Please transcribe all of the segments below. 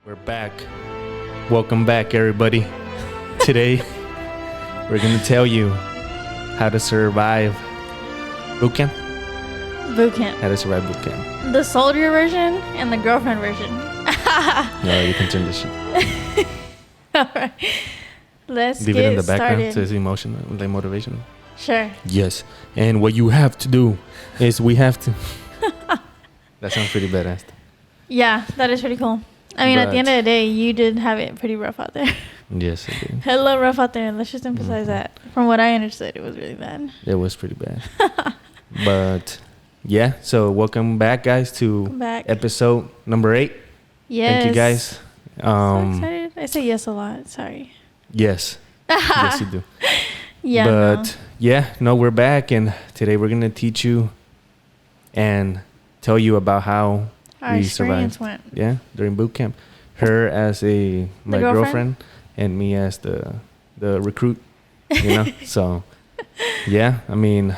We're back. Welcome back, everybody. Today, we're going to tell you how to survive boot camp. Boot camp. How to survive boot camp. The soldier version and the girlfriend version. No, you can turn this shit. All right. Let's Leave get it in the background started. so it's emotional, like motivational. Sure. Yes. And what you have to do is we have to... That sounds pretty badass. Yeah, that is pretty cool. I mean, at the end of the day, you did have it pretty rough out there. Yes, it did. Hella rough out there. Let's just emphasize that. From what I understood, it was really bad. It was pretty bad. But, yeah. So, welcome back, guys, to Welcome back. episode number 8. Yes. Thank you, guys. So excited. I say yes a lot. Sorry. Yes. Yes, you do. Yeah. But we're back, and today we're gonna teach you and tell you about how Our we experience survived. went. Yeah, during boot camp. Her as my girlfriend, and me as the recruit. You know, so yeah. I mean,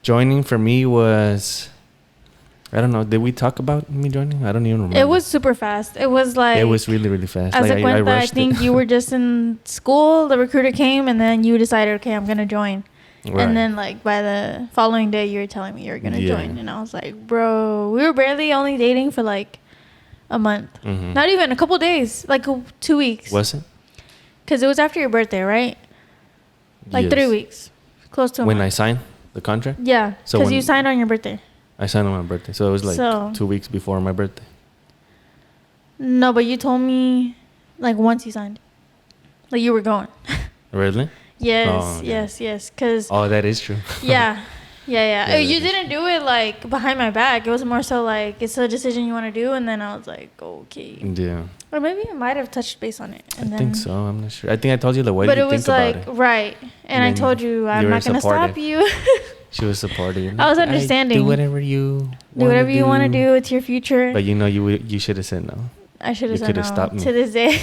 joining for me was. I don't know. Did we talk about me joining? I don't even remember. It was super fast. It was like... It was really, really fast. As Like, a cuenta, I rushed think it. you were just in school, the recruiter came, and then you decided, okay, I'm going to join. Right. And then, like, by the following day, you were telling me you were going to join. And I was like, bro, we were barely only dating for, like, a month. Mhm. Not even, a couple days. Like, 2 weeks. Was it? Because it was after your birthday, right? Like, Yes. 3 weeks. Close to a When month. I signed the contract. Yeah, So because when- you signed on your birthday. I signed on my birthday, so it was like So- 2 weeks before my birthday. No, but you told me, like, once you signed. Like, you were going. Really? Yes, Oh, yeah. yes. Because... Oh, that is true. Yeah. Yeah, You that is didn't do it like behind my back. It was more so like it's a decision you want to do, and then I was like, okay. Yeah, Or maybe I might have touched base on it. And I then, think so. I'm not sure. I think I told you the way But you it think was about like it. right, and I then told you I'm you were not gonna stop supportive. you. She was supportive. I was understanding. Do whatever you Do whatever you want to do. It's your future. But you should have said no. I should have you said coulda no stopped me. to this day.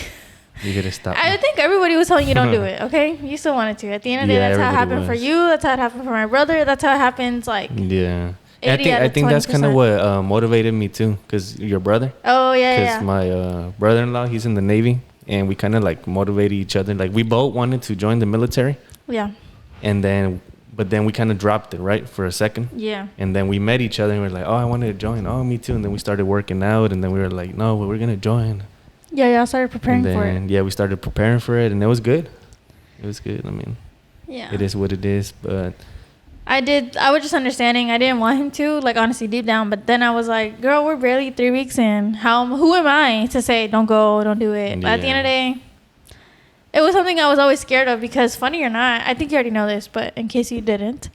You could have stopped. I me. think everybody was telling you don't do it. Okay, you still wanted to. At the end of the day, Yeah, that's how it everybody happened for was. you. That's how it happened for my brother. That's how it happens. Like, Yeah. 80 out I of think that's kind of 20%. what motivated me too, because your brother. oh yeah, Because yeah. my brother-in-law, he's in the Navy, and we kind of like motivated each other. Like we both wanted to join the military, Yeah, but then we kind of dropped it right for a second. yeah. And then we met each other and we were like, oh, I wanted to join. Oh, me too. And then we started working out, and then we were like, no, we're gonna join. Yeah, I started preparing and for then, it. Yeah, we started preparing for it, and it was good. It was good. I mean, Yeah. it is what it is. But I was just understanding. I didn't want him to, like, honestly, deep down. But then I was like, girl, we're barely 3 weeks in. Who am I to say, don't go, don't do it? But at the end of the day, it was something I was always scared of because, funny or not, I think you already know this, but in case you didn't,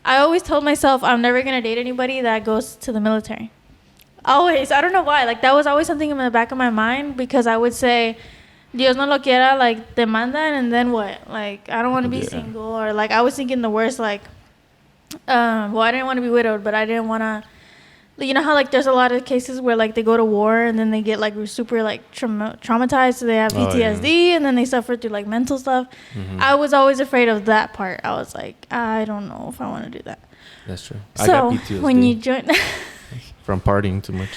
I always told myself I'm never going to date anybody that goes to the military. Always. I don't know why. Like, that was always something in the back of my mind because I would say, Dios no lo quiera, like, te mandan, and then what? Like, I don't want to be Yeah. single. Or, like, I was thinking the worst, like, well, I didn't want to be widowed, but I didn't want to, you know how, like, there's a lot of cases where, like, they go to war and then they get, like, super, like, traumatized, so they have Oh, yeah. PTSD, and then they suffer through, like, mental stuff. Mhm. I was always afraid of that part. I was like, I don't know if I want to do that. that's true. So I got PTSD when you join... from partying too much.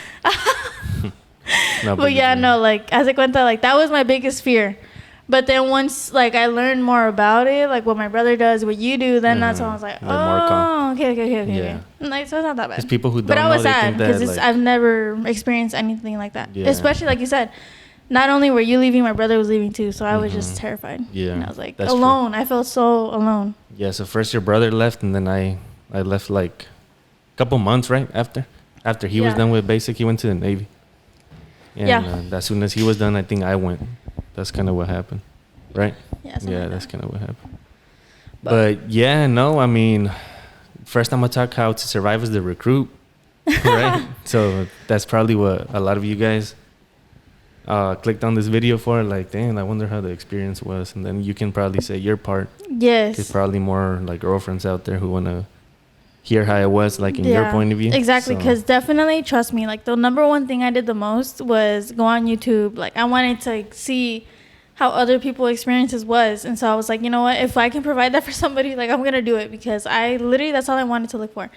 No, But yeah, no, like, as I cuenta, like, that was my biggest fear. But then once, like, I learned more about it, like, what my brother does, what you do, then that's when I was like, Like more calm. okay. Yeah. Like, so it's not that bad. Because people who don't But I was know, they sad think because that, like, I've never experienced anything like that. Yeah. Especially, like you said, not only were you leaving, my brother was leaving too. So I was Mhm. just terrified. Yeah, And I was like, that's true. alone. I felt so alone. yeah. So first your brother left, and then I left like a couple months right after he was Yeah. done with basic. He went to the Navy. And Yeah. as soon as he was done, I think I went. That's kind of what happened, right? Yeah, something Yeah, like that's that. kind of what happened. But yeah, no, I mean, first I'm gonna talk how to survive as the recruit, right? So that's probably what a lot of you guys clicked on this video for. Like, damn, I wonder how the experience was, and then you can probably say your part. There's Yes. probably more like girlfriends out there who wanna hear how it was, like in your Yeah, point of view. Exactly, So- because definitely, trust me, like, the number one thing I did the most was go on YouTube. Like, I wanted to see how other people's experiences was. And so I was like, you know what? If I can provide that for somebody, like, I'm going to do it because I literally, that's all I wanted to look for.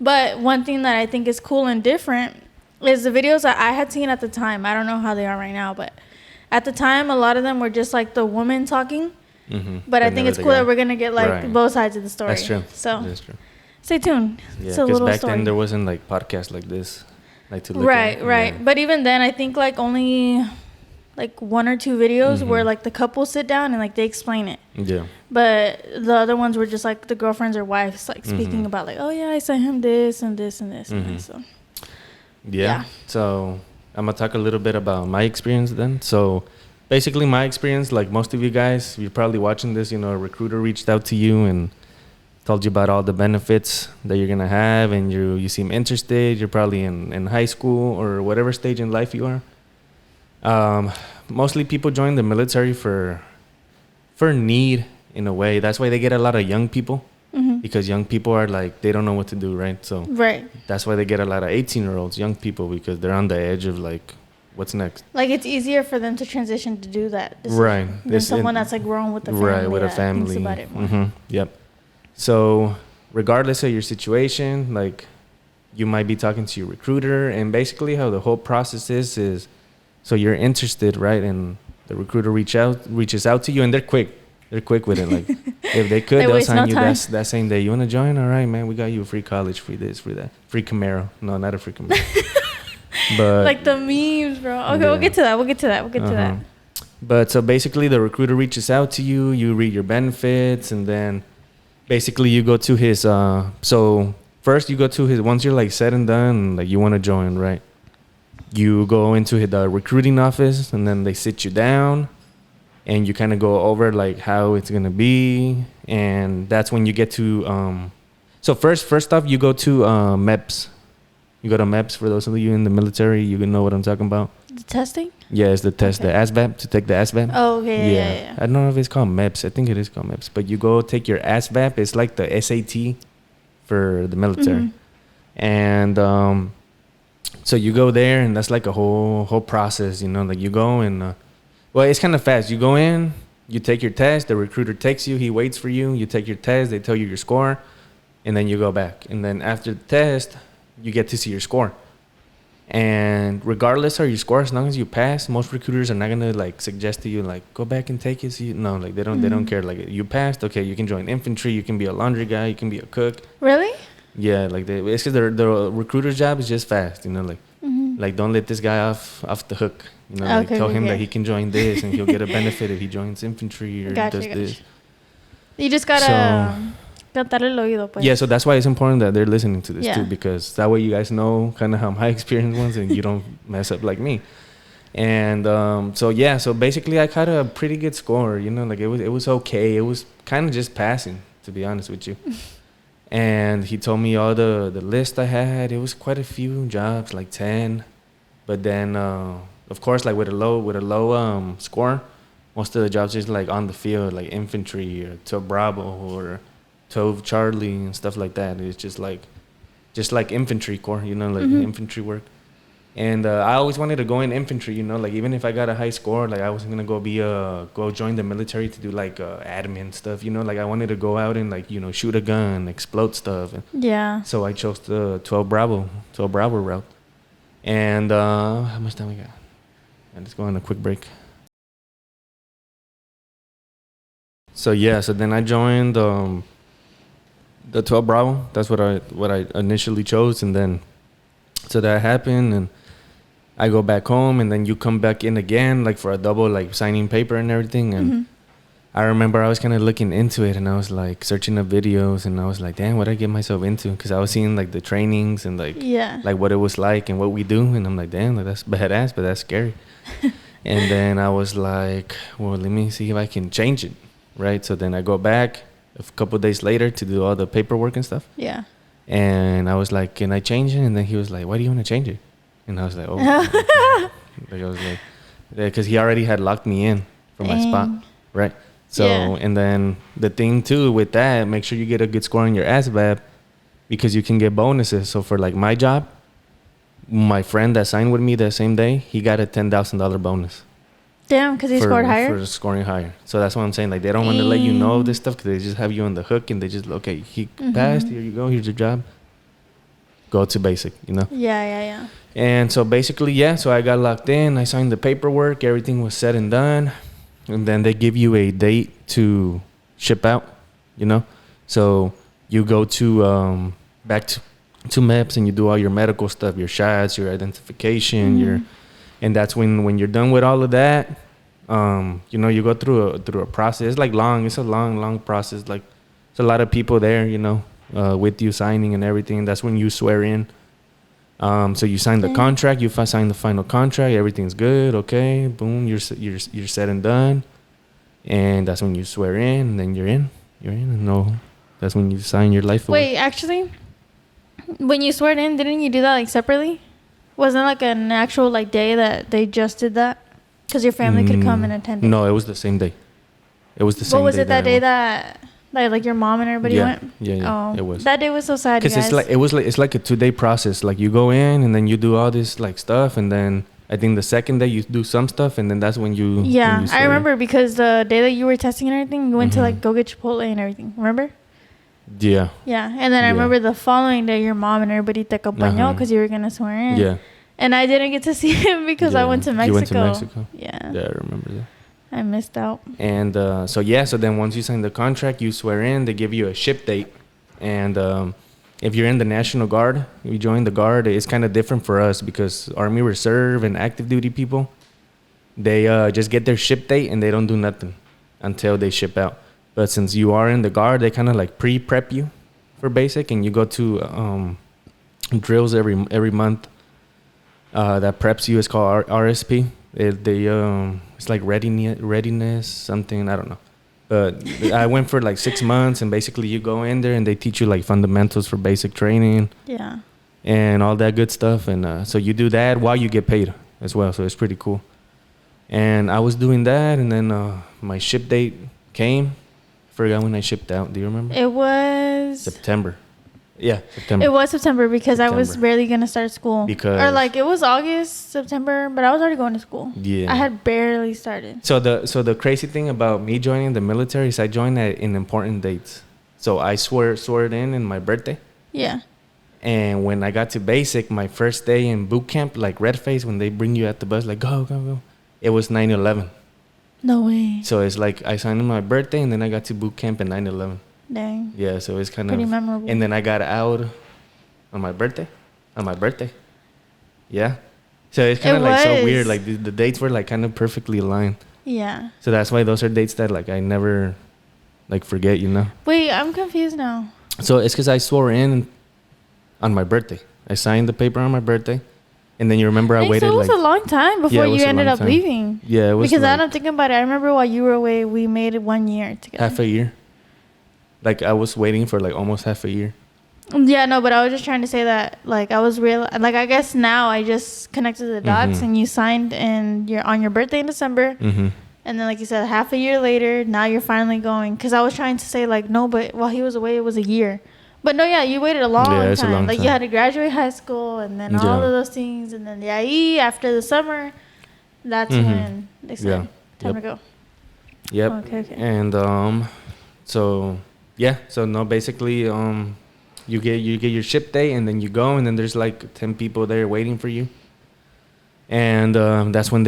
But one thing that I think is cool and different is the videos that I had seen at the time. I don't know how they are right now, but at the time, a lot of them were just like the woman talking. Mm-hmm. But I think it's cool that we're gonna get like right. both sides of the story. That's true. So that's true. Stay tuned. Yeah, it's a because little back story. then there wasn't like podcasts like this, like to look right, at. right. Yeah. But even then, I think like only like 1 or 2 videos Mm-hmm. where like the couple sit down and like they explain it. Yeah. But the other ones were just like the girlfriends or wives like speaking Mm-hmm. about like, oh yeah, I sent him this and this and this. Mm-hmm. And this. So Yeah. So I'm gonna talk a little bit about my experience then. So basically my experience, like most of you guys, you're probably watching this, you know, a recruiter reached out to you and told you about all the benefits that you're gonna have, and you seem interested. You're probably in high school or whatever stage in life you are. Mostly people join the military for need in a way. That's why they get a lot of young people, because young people are like, they don't know what to do, right? So right. that's why they get a lot of 18-year-olds, young people, because they're on the edge of like, what's next? Like it's easier for them to transition to do that. Right. Than someone that's like grown with a family. Right, with a that family. thinks about it more. Mm-hmm. Yep. So regardless of your situation, like you might be talking to your recruiter, and basically how the whole process is so you're interested, right? And the recruiter reaches out to you, and they're quick. They're quick with it. Like if they could, they'll sign you that same day. You want to join? All right, man. We got you a free college, free this, free that, free Camaro. No, not a free Camaro. But like the memes, bro. Okay, yeah. We'll get to that. But so basically, the recruiter reaches out to you. You read your benefits, and then basically you go to his. So first you go to his. Once you're like said and done, like you want to join, right? You go into the recruiting office, and then they sit you down, and you kind of go over like how it's gonna be, and that's when you get to. So first off, you go to MEPS. You go to MEPS. For those of you in the military, you can know what I'm talking about. The testing? Yeah, it's the test, okay. The ASVAB, to take the ASVAB. Oh, okay, yeah. I don't know if it's called MEPS. I think it is called MEPS. But you go take your ASVAB. It's like the SAT for the military. Mm-hmm. And so you go there, and that's like a whole process, you know. Like you go and, well, it's kind of fast. You go in, you take your test. The recruiter takes you. He waits for you. You take your test. They tell you your score. And then you go back. And then after the test, you get to see your score. And regardless of your score, as long as you pass, most recruiters are not gonna like suggest to you like go back and take it. So no, like they don't care. Like you passed, okay, you can join infantry, you can be a laundry guy, you can be a cook. Really? Yeah, like it's because the recruiter's job is just fast, you know, like don't let this guy off the hook, you know, like tell him that he can join this and he'll get a benefit if he joins infantry or does this. You just gotta. Yeah, so that's why it's important that they're listening to this too, because that way you guys know kind of how my experience was and you don't mess up like me. And so basically I got a pretty good score, you know, like it was okay. It was kind of just passing, to be honest with you. And he told me all the list I had. It was quite a few jobs, like 10. But then of course, like with a low score, most of the jobs is like on the field, like infantry or 12 Bravo or 12 Charlie and stuff like that. It's just like infantry corps, you know, like infantry work. And I always wanted to go in infantry, you know, like even if I got a high score, like I wasn't gonna go join the military to do like admin stuff, you know, like I wanted to go out and like, you know, shoot a gun, explode stuff. Yeah. So I chose the 12 Bravo route. And how much time we got? And let's go on a quick break. So then I joined the 12 Bravo. That's what I initially chose, and then so that happened, and I go back home, and then you come back in again, like for a double, like signing paper and everything. And I remember I was kind of looking into it, and I was like searching up videos, and I was like, damn, what I get myself into? Because I was seeing like the trainings and like what it was like and what we do, and I'm like, damn, like, that's badass, but that's scary. And then I was like, well, let me see if I can change it, right? So then I go back a couple of days later to do all the paperwork and stuff. Yeah. And I was like, can I change it? And then he was like, why do you want to change it? And I was like, oh. Like I was like, because he already had locked me in for my spot, right? So, and then the thing too with that, make sure you get a good score on your ASVAB because you can get bonuses. So for like my job, my friend that signed with me that same day, he got a $10,000 bonus. Damn, because he scored higher? For scoring higher. So that's what I'm saying. Like, they don't want to let you know this stuff because they just have you on the hook and they just, okay, he passed. Here you go. Here's your job. go to basic, you know. Yeah. And so basically, yeah, so I got locked in. I signed the paperwork. Everything was said and done. And then they give you a date to ship out, you know. So you go to back to MEPS and you do all your medical stuff, your shots, your identification, and that's when you're done with all of that, you know, you go through a process. It's like it's a long process. Like it's a lot of people there, you know, with you signing and everything. That's when you swear in. So you sign the contract, you sign the final contract, everything's good, okay, boom, you're set and done, and that's when you swear in, and then you're in, and no, that's when you sign your life away. Wait, actually, when you swore in, didn't you do that like separately? Wasn't like an actual like day that they just did that? Because your family could come and attend it. No, it was the same day. It was the same day. What was it that day that like your mom and everybody went? Yeah. Oh, it was. That day was so sad, because it's like a 2-day process. Like you go in and then you do all this like stuff, and then I think the second day you do some stuff, and then that's when you. Yeah, when you I remember because the day that you were testing and everything, you went to like go get Chipotle and everything. Remember? Yeah. Yeah, and then I remember the following day, your mom and everybody te acompañó because you were gonna swear in. Yeah. And I didn't get to see him because I went to Mexico. You went to Mexico? Yeah. Yeah, I remember that. I missed out. And so then once you sign the contract, you swear in, they give you a ship date. And if you're in the National Guard, you join the Guard, it's kind of different for us because Army Reserve and active duty people, they just get their ship date and they don't do nothing until they ship out. But since you are in the Guard, they kind of like pre-prep you for basic, and you go to drills every month. That preps you. It's called RSP. It's like readiness something, I don't know, but I went for like 6 months, and basically you go in there and they teach you like fundamentals for basic training, and all that good stuff, and so you do that while you get paid as well, so it's pretty cool. And I was doing that, and then my ship date came. Forgot when I shipped out. Do you remember? It was September. Yeah, September. It was September because I was barely going to start school. Or like it was August, September, but I was already going to school. Yeah. I had barely started. So the crazy thing about me joining the military is I joined in important dates. So I swore it in my birthday. Yeah. And when I got to basic, my first day in boot camp, like red face, when they bring you at the bus, like go, it was 9/11. No way. So it's like I signed on my birthday, and then I got to boot camp at 9/11. Dang. Yeah, so it's kind pretty of memorable. And then I got out on my birthday. Yeah. So it's kind of like so weird. Like the dates were like kind of perfectly aligned. Yeah. So that's why those are dates that like I never like forget, you know. Wait, I'm confused now. So it's because I swore in on my birthday. I signed the paper on my birthday. And then you remember I waited so it was like a long time before you ended up leaving. Yeah, it was because like, now I'm thinking about it. I remember while you were away, we made it 1 year together. Half a year. Like I was waiting for like almost half a year. Yeah, no, but I was just trying to say that like I was I guess now I just connected the dots and you signed on your birthday in December. Mm-hmm. And then like you said, half a year later, now you're finally going. Because I was trying to say like, no, but while he was away, it was a year. But no, yeah, you waited a long time. Like you had to graduate high school and then all of those things. And then after the summer, that's when they said, time to go. Yep. Okay. And so... Yeah, so no, basically, you get your ship day, and then you go, and then there's like 10 people there waiting for you, and that's when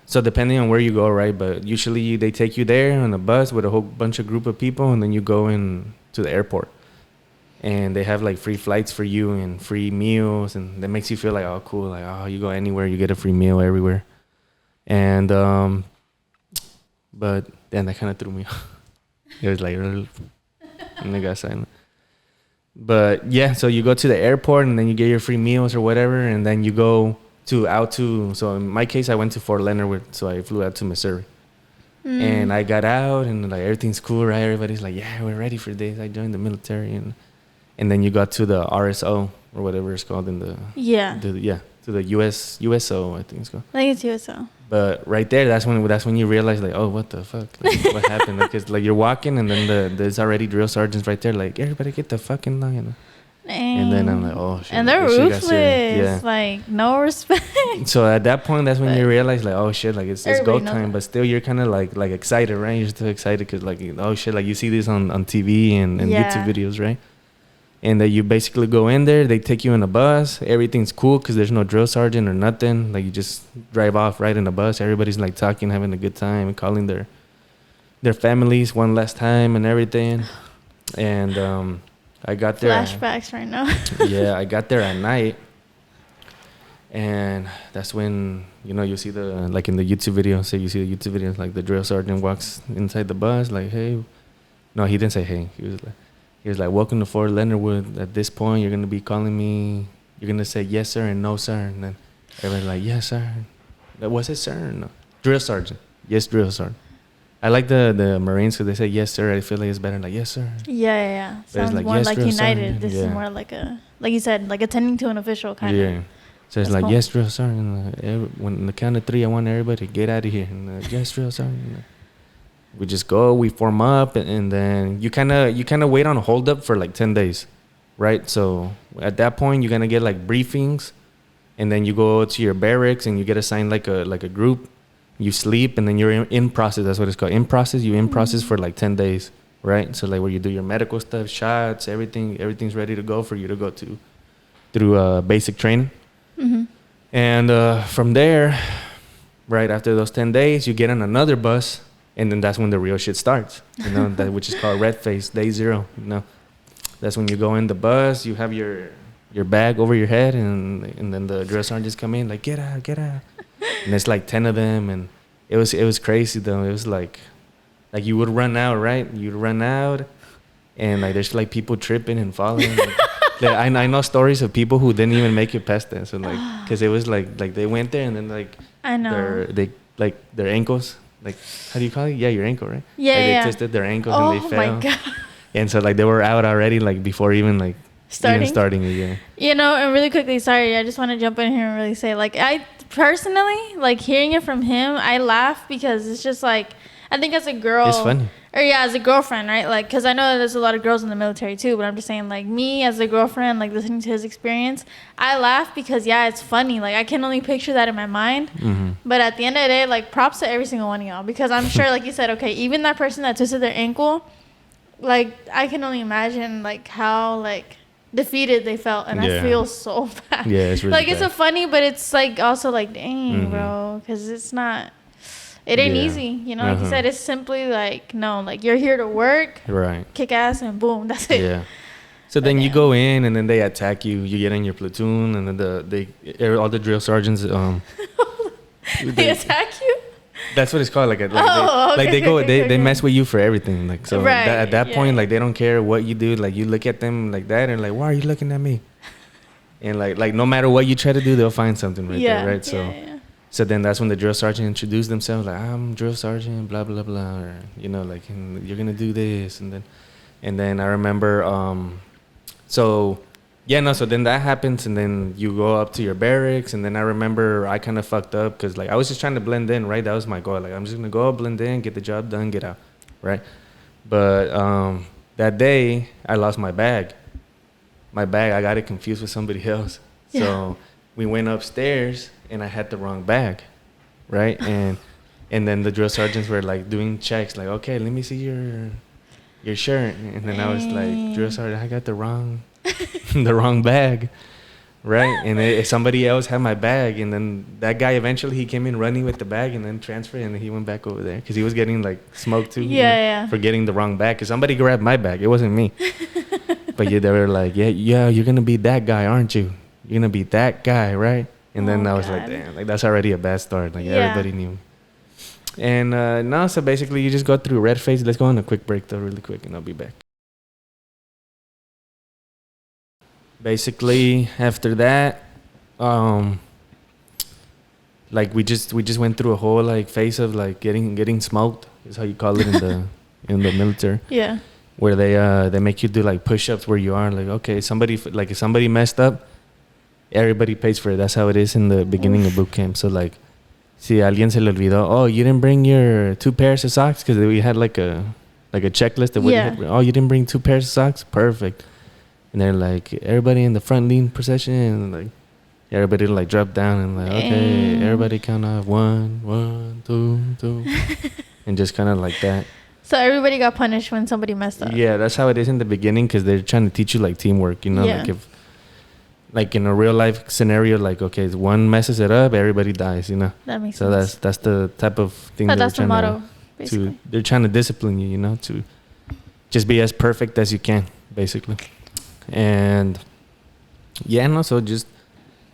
so depending on where you go, right? But usually they take you there on a bus with a whole bunch of group of people, and then you go in to the airport, and they have like free flights for you and free meals, and that makes you feel like, oh, cool, like, oh, you go anywhere, you get a free meal everywhere, and but then that kind of threw me off. It was like, and they got silent. But yeah, so you go to the airport and then you get your free meals or whatever, and then you go out to. So in my case, I went to Fort Leonard, so I flew out to Missouri, and I got out and like everything's cool, right? Everybody's like, yeah, we're ready for this. I joined the military, and then you got to the RSO or whatever it's called in the to the USO, I think it's called. I think it's USO. But right there, that's when you realize, like, oh, what the fuck? Like, what happened? Because like you're walking, and then there's already drill sergeants right there, like, everybody get the fucking line. And then I'm like, oh shit. And they're ruthless. Yeah. Like, no respect. So at that point, that's when you realize, like, oh shit, like it's go time. But still, you're kind of like excited, right? You're still excited because like, oh shit, like you see this on TV and YouTube videos, right? And that you basically go in there, they take you in a bus. Everything's cool because there's no drill sergeant or nothing. Like, you just drive off right in a bus. Everybody's like talking, having a good time, and calling their families one last time and everything. And I got there. Flashbacks right now. Yeah, I got there at night. And that's when, you know, you see the, like in the YouTube video, say you see the YouTube videos, like the drill sergeant walks inside the bus, like, hey. No, he didn't say hey. He was like, welcome to Fort Leonard Wood. At this point, you're going to be calling me, you're going to say yes, sir, and no, sir. And then everybody's like, yes, sir. Was it sir or no? Drill sergeant. Yes, drill sergeant. I like the Marines because they say yes, sir. I feel like it's better like, yes, sir. Yeah. Sounds like, more yes, like drill United. sergeant. This is more like you said, like attending to an official kind of. Yeah. So it's That's like, cool. yes, drill sergeant. When on the count of 3, I want everybody to get out of here. And yes, drill sergeant. We just go, we form up, and then you kind of wait on a hold up for like 10 days, right? So at that point, you're gonna get like briefings, and then you go to your barracks and you get assigned like a group. You sleep, and then you're in process. That's what it's called, in process. You in process for like 10 days, right? So like where you do your medical stuff, shots, everything's ready to go for you to go through basic training. Mm-hmm. And from there, right after those 10 days, you get on another bus. And then that's when the real shit starts, you know, which is called red face, day 0, you know. That's when you go in the bus, you have your bag over your head, and then the drill sergeants come in, like, get out. And it's like 10 of them, and it was crazy, though. It was like you would run out, right? You'd run out, and like there's like people tripping and falling. Like, I know stories of people who didn't even make it past that. So like, because it was like they went there, and then like I know. their ankles. Like, how do you call it? Yeah, your ankle, right? Yeah, like, yeah. They twisted their ankles and they fell. Oh my God. And so like they were out already, like before even like starting it. Yeah. You know, and really quickly, sorry, I just want to jump in here and really say, like, I personally, like, hearing it from him, I laugh because it's just like, I think as a girl, It's funny. or yeah, as a girlfriend, right? Like, because I know there's a lot of girls in the military too, but I'm just saying, like, me as a girlfriend, like, listening to his experience, I laugh because, yeah, it's funny. Like, I can only picture that in my mind. Mm-hmm. But at the end of the day, like, props to every single one of y'all, because I'm sure, like you said, okay, even that person that twisted their ankle, like, I can only imagine, like, how, like, defeated they felt, and I feel so bad. Yeah, it's really like, bad. it's so funny, but it's, like, also, like, dang, bro, because it's not... It ain't easy, you know. Like you said, it's simply like, no, like, you're here to work, right? Kick ass, and boom, that's it. Yeah. So then you go in, and then they attack you. You get in your platoon, and then all the drill sergeants They attack you. That's what it's called. Like Okay. they mess with you for everything. Like, so Right, at that point, yeah. like, they don't care what you do. Like, you look at them like that, and like, why are you looking at me? And like no matter what you try to do, they'll find something there, right? So. Yeah. So then that's when the drill sergeant introduced themselves, like, I'm drill sergeant, blah, blah, blah, or, you know, like, and you're going to do this. And then I remember, so then that happens, and then you go up to your barracks, and then I remember I kind of fucked up because, like, I was just trying to blend in, right? That was my goal. Like, I'm just going to go blend in, get the job done, get out, right? But that day, I lost my bag. I got it confused with somebody else. Yeah. So we went upstairs, and I had the wrong bag, right? And then the drill sergeants were like doing checks, like, okay, let me see your shirt. And then I was like, drill sergeant, I got the wrong bag, right? And somebody else had my bag, and then that guy eventually he came in running with the bag, and then transferred, and then he went back over there because he was getting like smoked too, for getting the wrong bag. Because somebody grabbed my bag, it wasn't me. But yeah, they were like, yeah, you're gonna be that guy, aren't you? You're gonna be that guy, right? And then I was like, damn, like, that's already a bad start. Like, everybody knew. And no, so basically you just go through red face. Let's go on a quick break, though, really quick, and I'll be back. Basically, after that, like, we just went through a whole, like, phase of, like, getting smoked, is how you call it in the military. Yeah. Where they make you do, like, push-ups where you are. Like, okay, if somebody messed up, everybody pays for it. That's how it is in the beginning of boot camp. So, like, si alguien se le olvidó, oh, you didn't bring your 2 pairs of socks, because we had like a checklist of what you had. Oh, you didn't bring 2 pairs of socks? Perfect. And they're like, everybody in the front lean procession, and like everybody like drop down and like, okay, everybody count off 1, 1, 2, 2, and just kind of like that. So everybody got punished when somebody messed up. Yeah, that's how it is in the beginning because they're trying to teach you like teamwork. You know, Yeah. like if like in a real life scenario, like okay, if one messes it up, everybody dies. You know. That makes So sense. that's the type of thing But they're that's the trying motto, basically. to they're trying to discipline you. You know, to just be as perfect as you can, basically. And yeah, no, so just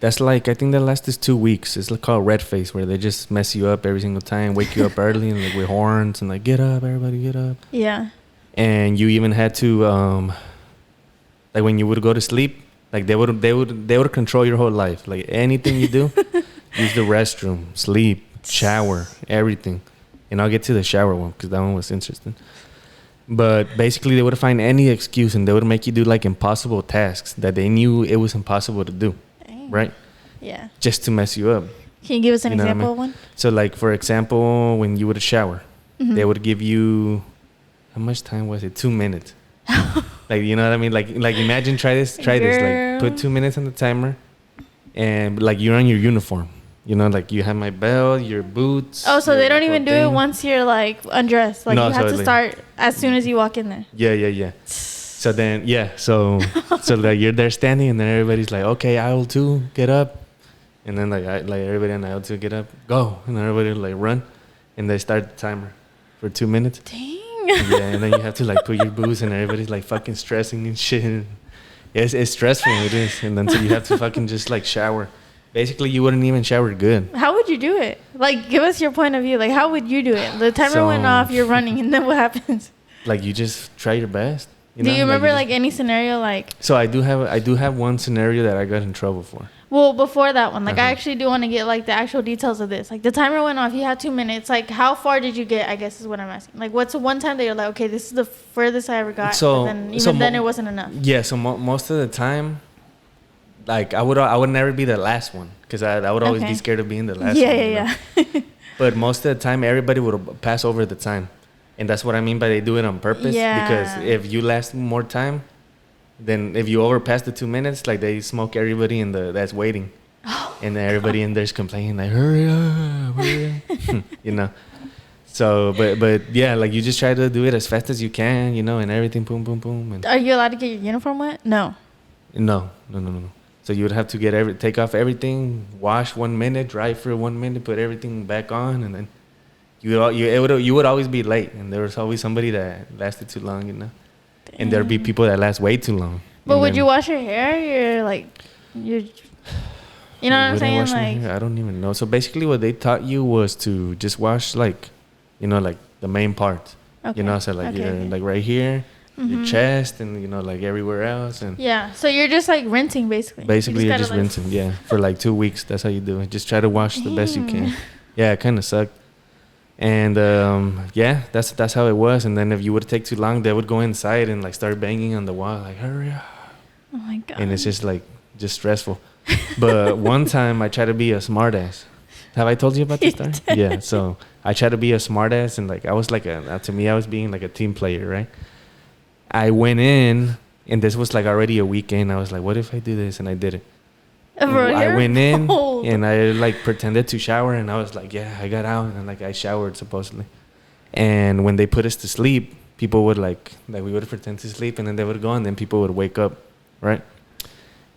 that's like I think the last is 2 weeks. It's like called red face, where they just mess you up every single time, wake you up early and like with horns and like get up, everybody get up. Yeah. And you even had to like when you would go to sleep, like they would control your whole life. Like anything you do, use the restroom, sleep, shower, everything. And I'll get to the shower one because that one was interesting. But basically, they would find any excuse and they would make you do like impossible tasks that they knew it was impossible to do, Dang. right? Yeah. Just to mess you up. Can you give us an You know what I example mean? of one? So, like for example, when you would shower, Mhm. they would give you how much time was it? 2 minutes. Like you know what I mean? Like imagine try this. Like put 2 minutes on the timer, and like you're on your uniform. You know, like you have my belt, your boots. Oh, so your they don't even do it thing. once you're like undressed. Like No, you have so to like- start as soon as you walk in there. Yeah. So then, so like you're there standing, and then everybody's like, "Okay, aisle 2, get up," and then like everybody on aisle 2 get up, go, and everybody like run, and they start the timer for 2 minutes. Dang. Yeah, and then you have to like put your boots, and everybody's like fucking stressing and shit. Yeah, it's stressful, it is, and then so you have to fucking just like shower. Basically, you wouldn't even shower good. How would you do it? Like, give us your point of view. Like, how would you do it? The timer went So- off, you're running, and then what happens? Like you just try your best. Do know? you remember just- like any scenario? Like, So I do have one scenario that I got in trouble for. well, before that one, like I Uh-huh. actually do want to get like the actual details of this. Like the timer went off, you had 2 minutes. Like, how far did you get? I guess is what I'm asking. Like, what's the one time that you're like, okay, this is the furthest I ever got. So- and then so even then, mo- it wasn't enough. Yeah, so most of the time, like I would never be the last one because I would always Okay. be scared of being the last Yeah, one. yeah, you know? yeah. But most of the time, everybody would pass over the time, and that's what I mean by they do it on purpose. Yeah. Because if you last more time, then if you overpass the 2 minutes, like they smoke everybody in the that's waiting, and then everybody in there's complaining like hurry up, you know. So, but yeah, like you just try to do it as fast as you can, you know, and everything, boom, boom, boom, and Are you allowed to get your uniform wet? No. no. So you would have to take off everything, wash 1 minute, dry for 1 minute, put everything back on, and then you would always be late, and there was always somebody that lasted too long, you know. And there'd be people that last way too long. But And would then- you wash your hair? You're like, you know what I'm Would I saying? wash my Like, hair? I don't even know. So basically, what they taught you was to just wash like, you know, like the main parts. okay. You know, so like Okay, your okay. like right here, your Mhm. chest, and you know like everywhere else, and Yeah. So you're just like rinsing basically. basically you're gotta, just like- rinsing. Yeah, for like 2 weeks. That's how you do it. Just try to wash the best you can. Dang. Yeah, it kind of sucked. And yeah, that's how it was. And then if you would take too long, they would go inside and like start banging on the wall, like hurry up. Oh my god. And it's just like just stressful. But one time I tried to be a smartass. Have I told you about this story? Yeah. So I tried to be a smartass, and like I was like to me I was being like a team player, right? I went in, and this was like already a weekend. I was like, what if I do this? And I did it. Bro, I you're went in bold. and I like pretended to shower, and I was like, yeah, I got out, and like I showered supposedly. And when they put us to sleep, people would like we would pretend to sleep, and then they would go, and then people would wake up, right?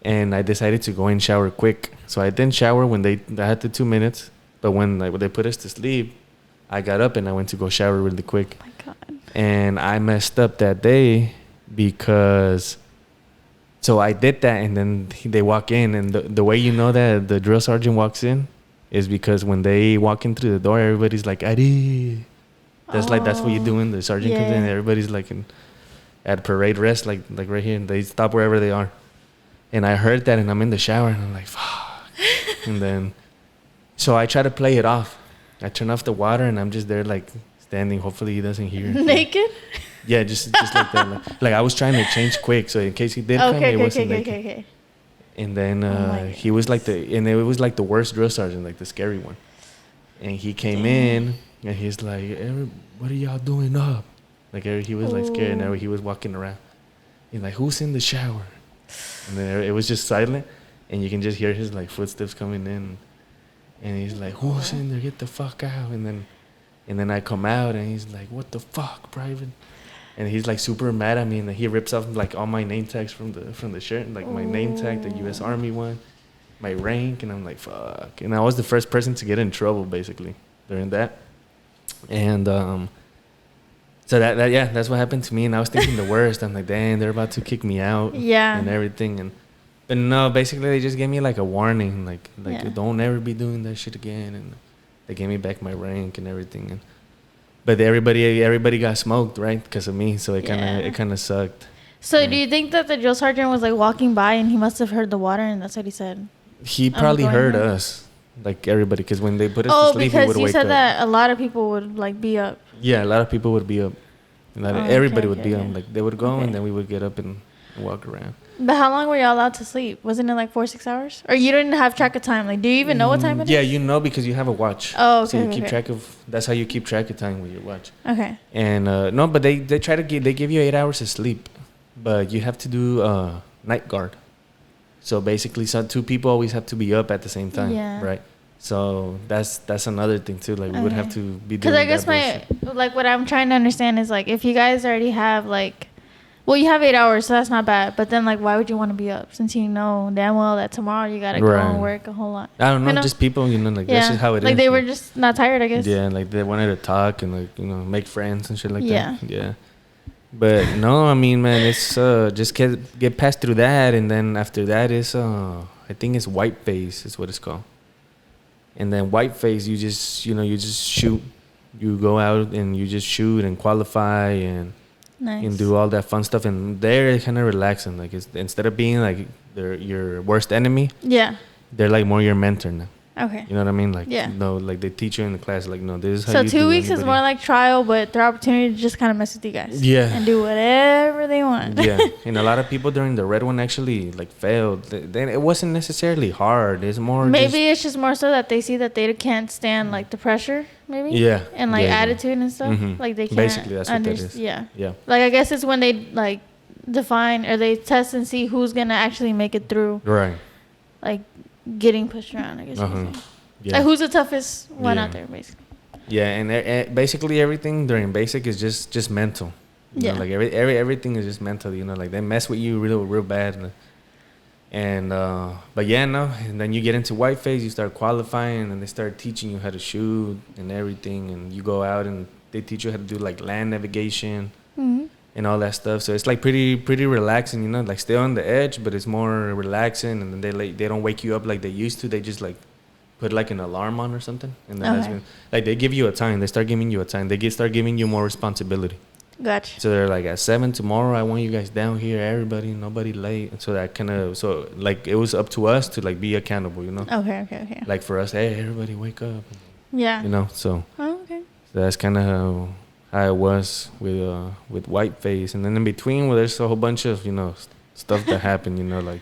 And I decided to go and shower quick. So I didn't shower when I had the 2 minutes, but when they put us to sleep, I got up and I went to go shower really quick. Oh my god. And I messed up that day because so I did that, and then they walk in, and the way you know that the drill sergeant walks in is because when they walk in through the door, everybody's like Adi. That's what you do when the sergeant comes in. Yeah. Everybody's like at parade rest, like right here, and they stop wherever they are. And I heard that, and I'm in the shower, and I'm like, fuck. And then so I try to play it off. I turn off the water, and I'm just there like standing. Hopefully he doesn't hear. Naked? Yeah, just like that. Like I was trying to change quick, so in case he did come, it wasn't naked. Okay. And then Oh my he was like it was like the worst drill sergeant, like the scary one. And he came Dang. in, and he's like, "What are y'all doing up?" Like he was like scared, and Ooh. he was walking around. He's like, "Who's in the shower?" And then it was just silent, and you can just hear his like footsteps coming in. And he's like, "Who's in there? Get the fuck out!" And then And then I come out and he's like, "What the fuck, Private?" And he's like super mad at me, and he rips off like all my name tags from the shirt, like my name tag, the U.S. Army one, my rank, and I'm like, fuck. And I was the first person to get in trouble basically during that. And so that's what happened to me. And I was thinking the worst. I'm like, dang, they're about to kick me out, and everything. But no, basically they just gave me like a warning, like don't ever be doing that shit again. And they gave me back my rank and everything. But everybody got smoked, right, because of me. So it kind of sucked. So do you think that the drill sergeant was like walking by and he must have heard the water and that's what he said? He probably heard us, like everybody, because when they put us to sleep, we would wake up. Oh, because you said that a lot of people would like be up. Yeah, a lot of people would be up. Everybody would be up. Like they would go and then we would get up and walk around. But how long were y'all allowed to sleep? Wasn't it like 4-6 hours? Or you didn't have track of time? Like, do you even know what time it is? Yeah, you know because you have a watch. Oh, okay. So you keep track of. That's how you keep track of time with your watch. Okay. And no, but they try to give. They give you 8 hours of sleep, but you have to do night guard. So basically, two people always have to be up at the same time, right? So that's another thing too. Like we would have to be doing. Because I guess what I'm trying to understand is like if you guys already have like. Well, you have 8 hours, so that's not bad. But then, like, why would you want to be up since you know damn well that tomorrow you got to go and work a whole lot? I don't know, just people, that's just how it is. Like, they were just not tired, I guess. Yeah, like, they wanted to talk and, like, make friends and shit like that. Yeah. But, no, I mean, man, it's just get past through that. And then after that is, I think it's white phase is what it's called. And then white phase, you just shoot. You go out and you just shoot and qualify and... Nice. And do all that fun stuff, and they're kind of relaxing. Like instead of being like your worst enemy, they're like more your mentor now. Okay. You know what I mean? Like no, like they teach you in the class. Like no, this is how you do. So 2 weeks is more like trial, but their opportunity to just kind of mess with you guys. Yeah. And do whatever they want. Yeah. And a lot of people during the red one actually like failed. Then it wasn't necessarily hard. It's more. Maybe it's just more so that they see that they can't stand like the pressure. Maybe. Yeah. And like attitude and stuff. Mm-hmm. Like they can't. Basically, that's what that is. Yeah. Yeah. Like I guess it's when they like define or they test and see who's gonna actually make it through. Right. Like getting pushed around, I guess. Yeah. Like who's the toughest one out there, basically. Yeah, and basically everything during basic is just mental. You know, like everything is just mental. Like they mess with you real bad. And but and then you get into white phase, you start qualifying, and they start teaching you how to shoot and everything, and you go out and they teach you how to do like land navigation and all that stuff. So it's like pretty relaxing, like stay on the edge, but it's more relaxing. And then they don't wake you up like they used to. They just like put like an alarm on or something, and then that's when, like they give you a time. They start giving you a time. They start giving you more responsibility. Gotcha. So they're like at 7 tomorrow. I want you guys down here, everybody, nobody late. And so that like it was up to us to like be accountable, Okay. Like for us, hey, everybody wake up. Yeah. So. Oh, okay. So that's kind of how it was with white phase, and then in between, there's a whole bunch of stuff that happened. Like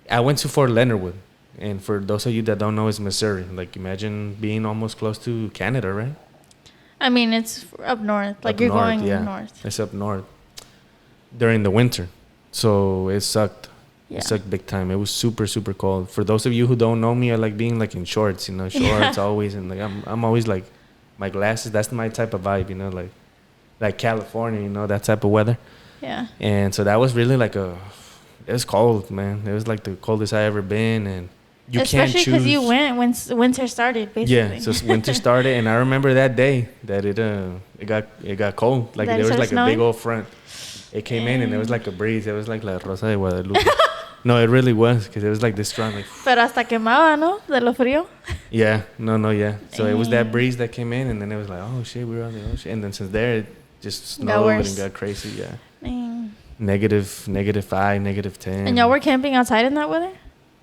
I went to Fort Leonard Wood, and for those of you that don't know, it's Missouri. Like imagine being almost close to Canada, right? I mean, it's up north. Like you're going north. It's up north during the winter. So it sucked. Yeah. It sucked big time. It was super, super cold. For those of you who don't know me, I like being like in shorts, shorts always. And like I'm always like my glasses. That's my type of vibe, like California, that type of weather. Yeah. And so that was really like it was cold, man. It was like the coldest I ever been. And you especially because you went when winter started, basically. Yeah, so winter started, and I remember that day that it got cold. Like there was like snowing? A big old front. It came in and it was like a breeze. It was like La Rosa de Guadalupe. No, it really was because it was like this strong. Like, pero hasta quemaba, ¿no? De lo frío. Yeah, yeah. So it was that breeze that came in, and then it was like, oh shit, we're on the ocean. And then since there, it just snowed and got crazy. Yeah. Dang. -5, -10. And y'all were camping outside in that weather?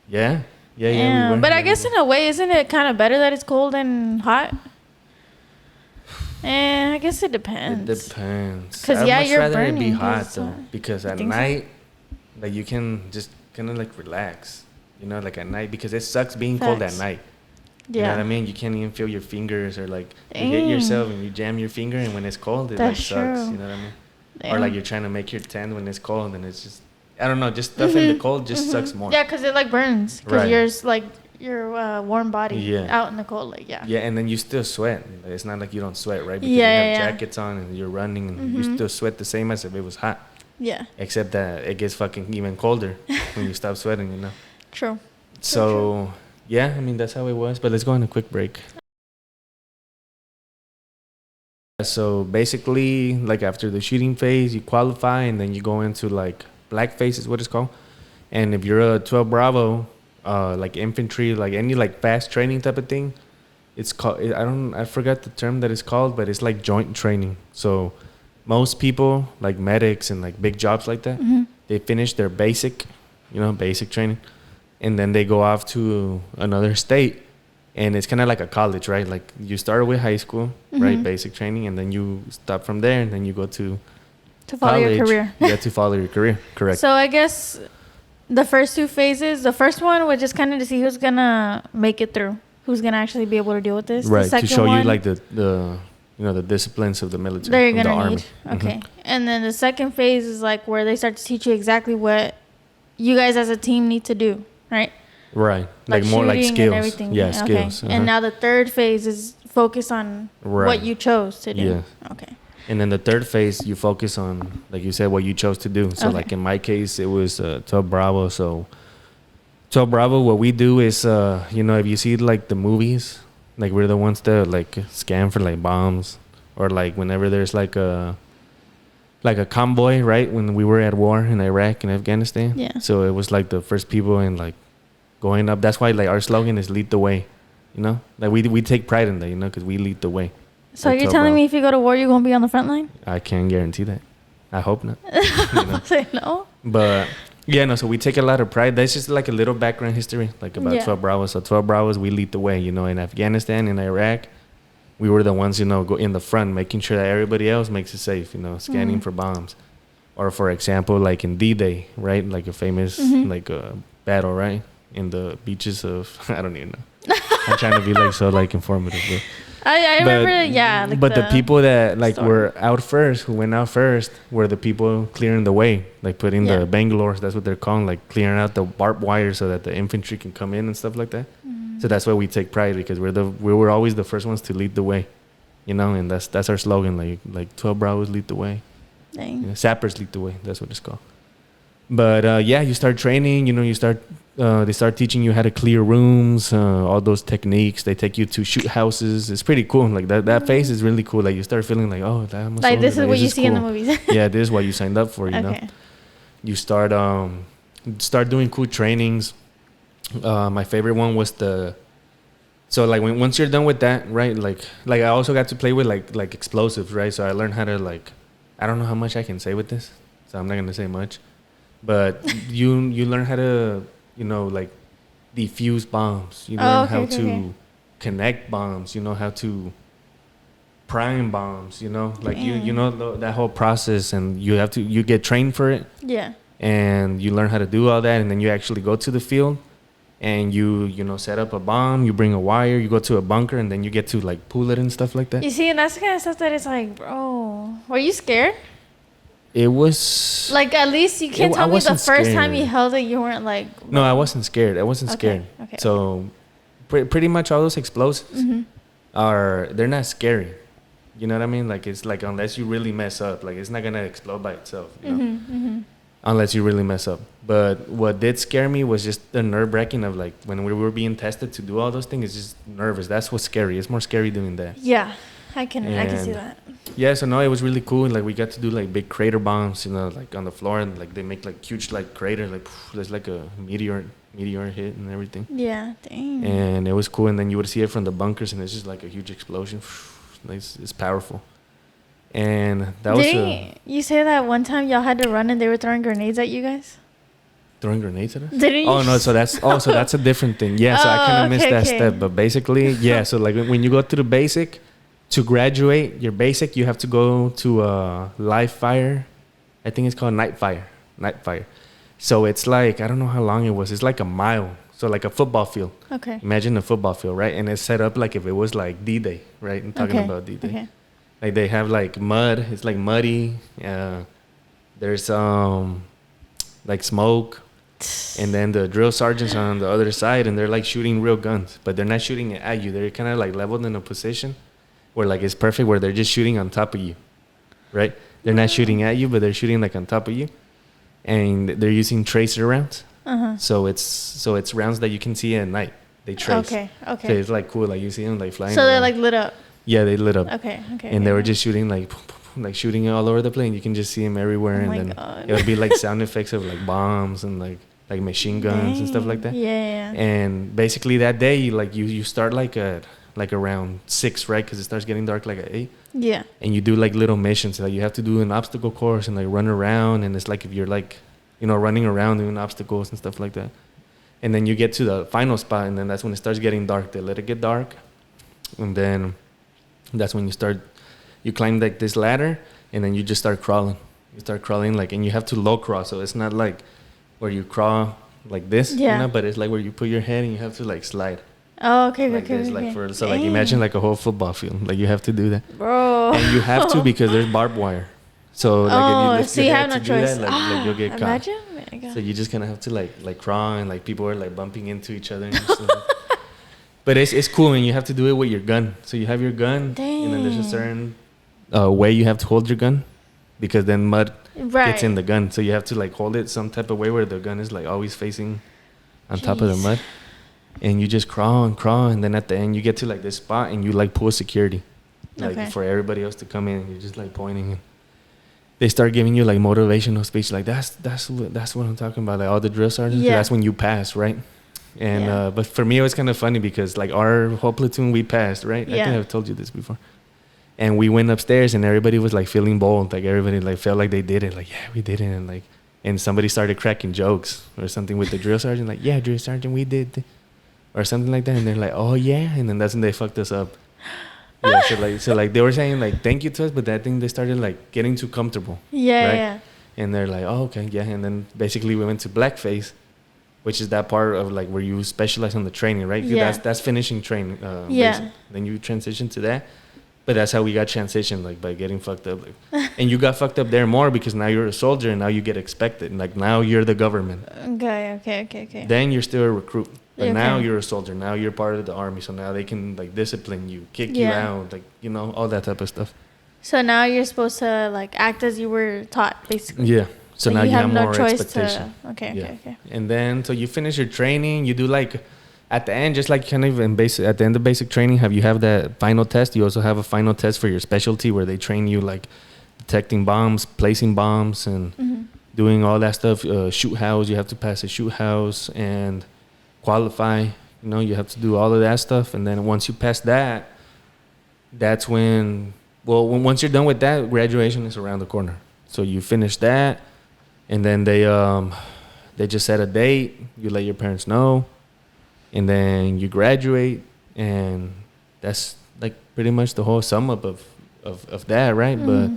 Yeah. Yeah, we were. But I guess in a way, isn't it kind of better that it's cold and hot? I guess it depends. It depends. Because you're burning. I'd rather it be hot though, because at night, like you can just kind of like relax, like at night, because it sucks being cold at night. You know what I mean? You can't even feel your fingers, or like you hit yourself and you jam your finger, and when it's cold, it like sucks. You know what I mean? Or like you're trying to make your tent when it's cold, and it's just. I don't know, just stuff in the cold just sucks more. Yeah, because it like burns. Because yours like your warm body out in the cold. Like Yeah, and then you still sweat. It's not like you don't sweat, right? Because Yeah, you have yeah. jackets on and you're running and you still sweat the same as if it was hot. Yeah. Except that it gets fucking even colder when you stop sweating, you know? True. So, yeah, I mean, that's how it was. But let's go on a quick break. So basically, like after the shooting phase, you qualify and then you go into like black phase is what it's called. And if you're a 12 Bravo, like infantry, like any like fast training type of thing, it's called, I forgot the term that it's called, but it's like joint training. So most people, like medics and like big jobs like that, they finish their basic training, and then they go off to another state. And it's kind of like a college, right? Like you start with high school, right? Basic training, and then you stop from there, and then you go to follow college. your career. Yeah, to follow your career. Correct. So I guess the first two phases, the first one was just kind of to see who's gonna make it through, who's gonna actually be able to deal with this. Right. The second to show one, you like the the disciplines of the military. that you're of gonna the need. army. Okay. And then the second phase is like where they start to teach you exactly what you guys as a team need to do, right? Right. Like more like shooting skills. and everything. Yeah, Okay. skills. And now the third phase is focus on what you chose to do. Yeah. Okay. And then the third phase, you focus on, like you said, what you chose to do. So like in my case, it was 12 Bravo. So 12 Bravo, what we do is, if you see like the movies, like we're the ones that like scan for like bombs, or like whenever there's like a convoy, right? When we were at war in Iraq and Afghanistan. Yeah. So it was like the first people in like going up. That's why like our slogan is lead the way, like we take pride in that, because we lead the way. So you're telling me if you go to war, you're going to be on the front line? I can't guarantee that. I hope not. Say no. But yeah, no, so we take a lot of pride. That's just like a little background history, like about 12 Bravos. So 12 Bravos, we lead the way, in Afghanistan, in Iraq. We were the ones, go in the front, making sure that everybody else makes it safe, scanning for bombs. Or for example, like in D-Day, right? Like a famous battle, right? In the beaches of, I don't even know. I'm trying to be like so like informative. But I remember, like but the people that like were out first, who went out first, were the people clearing the way, like putting the Bangalores, that's what they're called, like clearing out the barbed wire so that the infantry can come in and stuff like that. So that's why we take pride, because we were always the first ones to lead the way, and that's our slogan, like 12 Bravos lead the way. Dang. Sappers lead the way. That's what it's called. But you start training. They start teaching you how to clear rooms, all those techniques. They take you to shoot houses. It's pretty cool. Like that phase is really cool. Like you start feeling like, oh, that must like this is what you see in the movies. Yeah, this is what you signed up for. You know, you start doing cool trainings. My favorite one was once you're done with that, right? Like I also got to play with like explosives, right? So I learned how to I don't know how much I can say with this, so I'm not gonna say much. But you learn how to defuse bombs. You learn how to connect bombs. You know how to prime bombs. That whole process, and you get trained for it. Yeah. And you learn how to do all that, and then you actually go to the field, and you set up a bomb. You bring a wire. You go to a bunker, and then you get to pull it and stuff like that. You see, and that's the kind of stuff that it's like, bro, were you scared? It was at least you can't tell me the first time you held it, you weren't like. Whoa. No, I wasn't scared. Scared. Okay. So, pretty much all those explosives they're not scary. You know what I mean? It's unless you really mess up, it's not gonna explode by itself. Unless you really mess up. But what did scare me was just the nerve wracking of when we were being tested to do all those things. It's just nervous. That's what's scary. It's more scary doing that. Yeah, I can see that. Yeah, so no, it was really cool. We got to do big crater bombs, on the floor, and they make huge crater, there's a meteor hit and everything. Yeah, dang. And it was cool, and then you would see it from the bunkers, and it's just a huge explosion. It's powerful. And that Didn't you say that one time y'all had to run and they were throwing grenades at you guys? Throwing grenades at us? Didn't you? Oh no, so that's a different thing. Yeah, so I kind of missed that step, but basically, yeah. So when you go to the basic, to graduate your basic, you have to go to a live fire. I think it's called night fire. So it's I don't know how long it was. It's a mile. So a football field. Okay. Imagine a football field, right? And it's set up if it was D-Day, right? I'm talking about D-Day. Okay. They have mud. It's muddy. There's smoke. And then the drill sergeants are on the other side, and they're like shooting real guns, but they're not shooting it at you. They're kind of like leveled in a position where like it's perfect, where they're just shooting on top of you, right? They're not shooting at you, but they're shooting like on top of you, and they're using tracer rounds. So it's rounds that you can see at night. They trace. Okay. So it's like cool, like you see them like flying. So around. they're like lit up. Yeah, they lit up. Okay. And they were just shooting like shooting it all over the place. And you can just see them everywhere, Oh my and then God. it would be like sound effects of like bombs and like machine guns and stuff like that. Yeah. And basically that day, you start like at like around 6, right? Because it starts getting dark like at 8. Yeah. And you do like little missions. Like you have to do an obstacle course and like run around. And it's like if you're like, running around doing obstacles and stuff like that. And then you get to the final spot, and then that's when it starts getting dark. They let it get dark, and then that's when you climb like this ladder, and then you just start crawling. You start crawling and you have to low crawl. So it's not like where you crawl like this, but it's like where you put your head and you have to like slide. Oh, okay. Like this, like like imagine like a whole football field. Like you have to do that, bro. and you have to because there's barbed wire. So like if you lift your head have no to choice. do that, like you'll get caught. Imagine. So you just kind of have to like crawl, and like people are like bumping into each other and stuff. But it's cool, and you have to do it with your gun. So you have your gun, and then there's a certain way you have to hold your gun, because then mud gets in the gun. So you have to like hold it some type of way where the gun is like always facing on top of the mud. And you just crawl, and then at the end you get to like this spot, and you like pull security, like for everybody else to come in, and you're just like pointing, and they start giving you like motivational speech, like that's what I'm talking about, like all the drill sergeants. Yeah. That's when you pass, right? And but for me it was kind of funny because like our whole platoon, we passed, right? I think I've told you this before. And we went upstairs, and everybody was like feeling bold, like everybody like felt like they did it, like we did it, and somebody started cracking jokes or something with the drill sergeant, like drill sergeant, we did or something like that, and they're like, oh yeah, and then that's when they fucked us up. So they were saying like thank you to us, but I think they started like getting too comfortable. Right? And they're like, oh okay, and then basically we went to blackface, which is that part of like where you specialize on the training, right? That's finishing training. Basic. Then you transition to that, but that's how we got transitioned, like by getting fucked up, and you got fucked up there more because now you're a soldier, and now you get expected, and like now you're the government. Okay. Then you're still a recruit. But now you're a soldier. Now you're part of the army. So now they can like discipline you, kick you out, like all that type of stuff. So now you're supposed to like act as you were taught, basically. Yeah. So now you have more expectation. Okay. And then so you finish your training. You do like at the end, just like kind of at the end of basic training, you have that final test. You also have a final test for your specialty where they train you like detecting bombs, placing bombs, and doing all that stuff. Shoot house. You have to pass a shoot house and qualify, you have to do all of that stuff. And then once you pass that, that's once you're done with that, graduation is around the corner. So you finish that, and then they just set a date, you let your parents know, and then you graduate, and that's like pretty much the whole sum up of that, right? But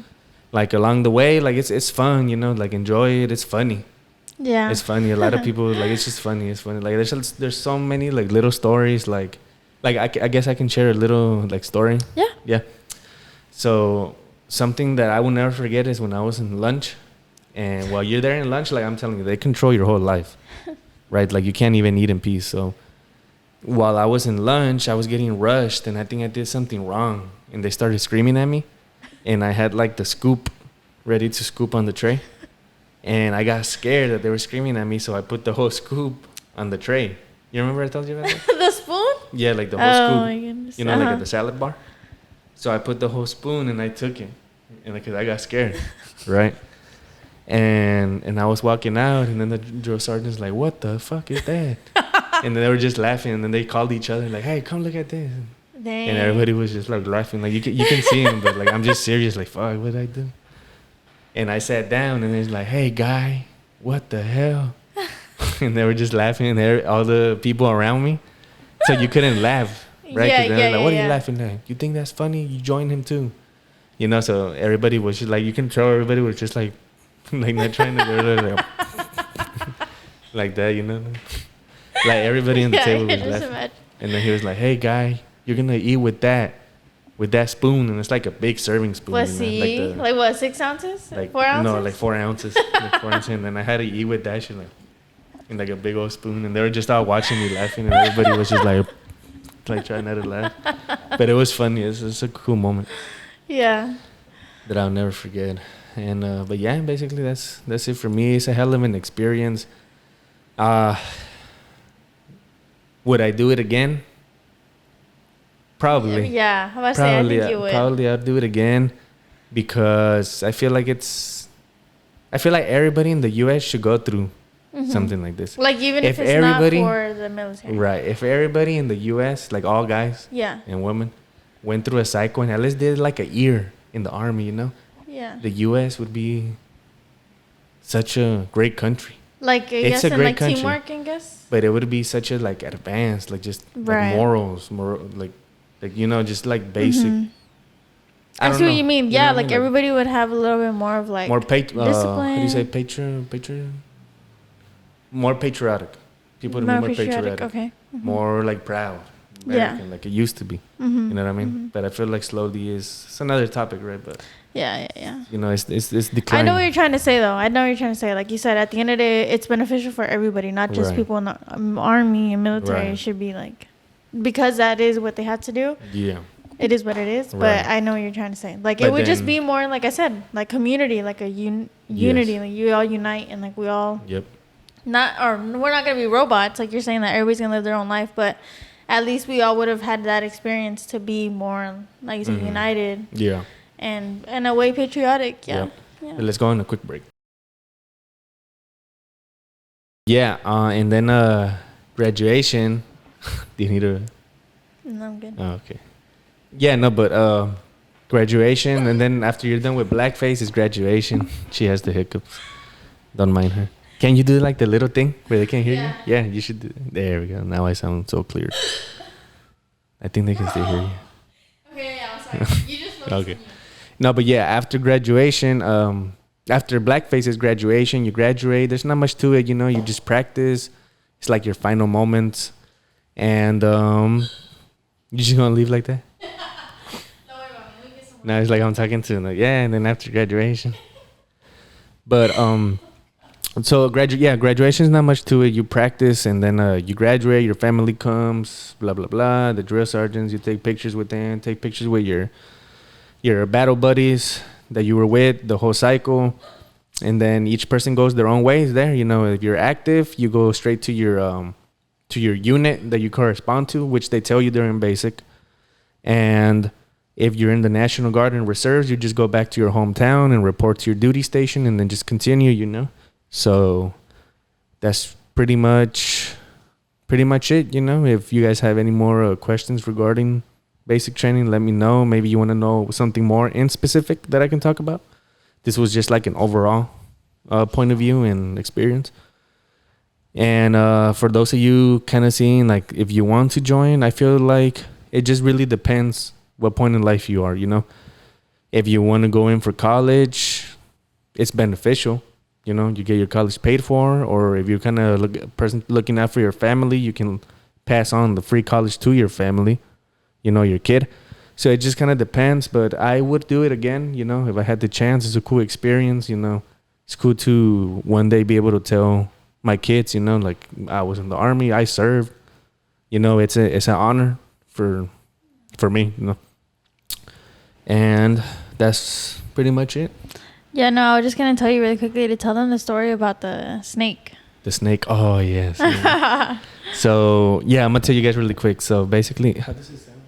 like along the way, like it's fun, like enjoy it, it's funny. Yeah, it's funny. A lot of people like it's just funny. It's funny. Like there's so many like little stories. Like I guess I can share a little like story. Yeah. So something that I will never forget is when I was in lunch, and while you're there in lunch, like I'm telling you, they control your whole life, right? Like you can't even eat in peace. So while I was in lunch, I was getting rushed, and I think I did something wrong, and they started screaming at me, and I had like the scoop ready to scoop on the tray. And I got scared that they were screaming at me, so I put the whole scoop on the tray. You remember I told you about that? The spoon? Yeah, like the whole scoop. Oh, my goodness. Like at the salad bar. So I put the whole spoon, and I took it. And because I got scared, right? And I was walking out, and then the drill sergeant's like, what the fuck is that? And then they were just laughing, and then they called each other, like, hey, come look at this. Dang. And everybody was just like laughing. Like you can see him, but like I'm just serious, like, fuck, what did I do? And I sat down, and it's like, hey, guy, what the hell? And they were just laughing, and all the people around me. So you couldn't laugh, right? What are you laughing at? You think that's funny? You join him too. So everybody was just like, you can tell everybody was just like not trying to like that, Like everybody on the table was laughing. Imagine. And then he was like, hey, guy, you're going to eat with that spoon, and it's like a big serving spoon. Was he like what, 6 ounces? Like 4 ounces? No, like 4 ounces. Like 4 ounces. And then I had to eat with that shit. Like, in like a big old spoon, and they were just all watching me laughing, and everybody was just like trying not to laugh. But it was funny. It's a cool moment. Yeah. That I'll never forget. And but yeah, basically that's it for me. It's a hell of an experience. Would I do it again? Probably. Yeah, I was say I think you would. Probably I'd do it again because I feel like everybody in the U.S. should go through something like this. Like even if it's not for the military. Right. If everybody in the U.S., like all guys and women, went through a cycle and at least did like a year in the army, you know? Yeah. The U.S. would be such a great country. Like, I guess, and like country. Teamwork, I guess. But it would be such a like advanced, like just like morals, like you know, just like basic. I see what you mean. Yeah, like everybody would have a little bit more of like more discipline. How do you say more patriotic. People would be more patriotic. Okay. More like proud. American, like it used to be. You know what I mean? But I feel like slowly it's another topic, right? But yeah. You know, it's declining. I know what you're trying to say, though. Like you said, at the end of the day, it's beneficial for everybody, not just people in the army and military. It should be like, because that is what they had to do. Yeah. It is what it is. But I know what you're trying to say. Like, it would just be more, like I said, like community, like a unity. Like you all unite and like we all. Yep. We're not going to be robots. Like you're saying that everybody's going to live their own life, but at least we all would have had that experience to be more, like you said, united. Yeah. And in a way patriotic. Yeah. Let's go on a quick break. Yeah. And then graduation. Do you need a... No, I'm good. Oh, okay. Yeah, no, but graduation. And then after you're done with blackface, it's graduation. She has the hiccups. Don't mind her. Can you do like the little thing where they can't hear you? Yeah, you should do it. There we go. Now I sound so clear. I think they can still hear you. Okay, yeah, I'm sorry. You just okay. No, but yeah, after graduation, after blackface is graduation, you graduate. There's not much to it, you know. You just practice. It's like your final moments. And you just gonna leave like that? Don't worry about it. Let me get some. Now it's like I'm talking to like, yeah, and then after graduation. But so graduation's not much to it. You practice and then you graduate. Your family comes, blah blah blah. The drill sergeants, you take pictures with them. Take pictures with your battle buddies that you were with the whole cycle, and then each person goes their own ways. There, you know, if you're active, you go straight to your unit that you correspond to, which they tell you during basic, and if you're in the National Guard and reserves, you just go back to your hometown and report to your duty station, and then just continue. You know. So that's pretty much it, you know. If you guys have any more questions regarding basic training, let me know. Maybe you want to know something more in specific that I can talk about. This was just like an overall point of view and experience. And for those of you kind of seeing like if you want to join, I feel like it just really depends what point in life you are, you know. If you want to go in for college, it's beneficial. You know, you get your college paid for, or if you're kind of looking out for your family, you can pass on the free college to your family, you know, your kid. So it just kind of depends, but I would do it again, you know, if I had the chance. It's a cool experience, you know. It's cool to one day be able to tell my kids, you know, like I was in the army, I served, you know, it's an honor for me, you know. And that's pretty much it. Yeah, no, I was just going to tell you really quickly to tell them the story about the snake. The snake? Oh, yes. Yeah. So, yeah, I'm going to tell you guys really quick. So, basically... How does it sound?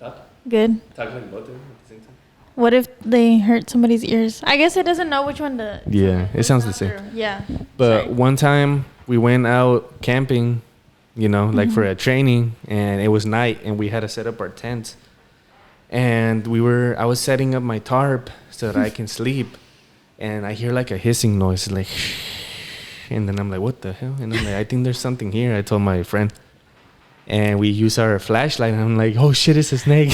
Talk? Good. Talk like both of them at the same time? What if they hurt somebody's ears? I guess it doesn't know which one to... Yeah, it sounds the same. Yeah. But one time, we went out camping, you know, like for a training, and it was night, and we had to set up our tents. And I was setting up my tarp so that I can sleep. And I hear like a hissing noise, like, and then I'm like, what the hell? And I'm like, I think there's something here. I told my friend, and we use our flashlight, and I'm like, oh shit, it's a snake.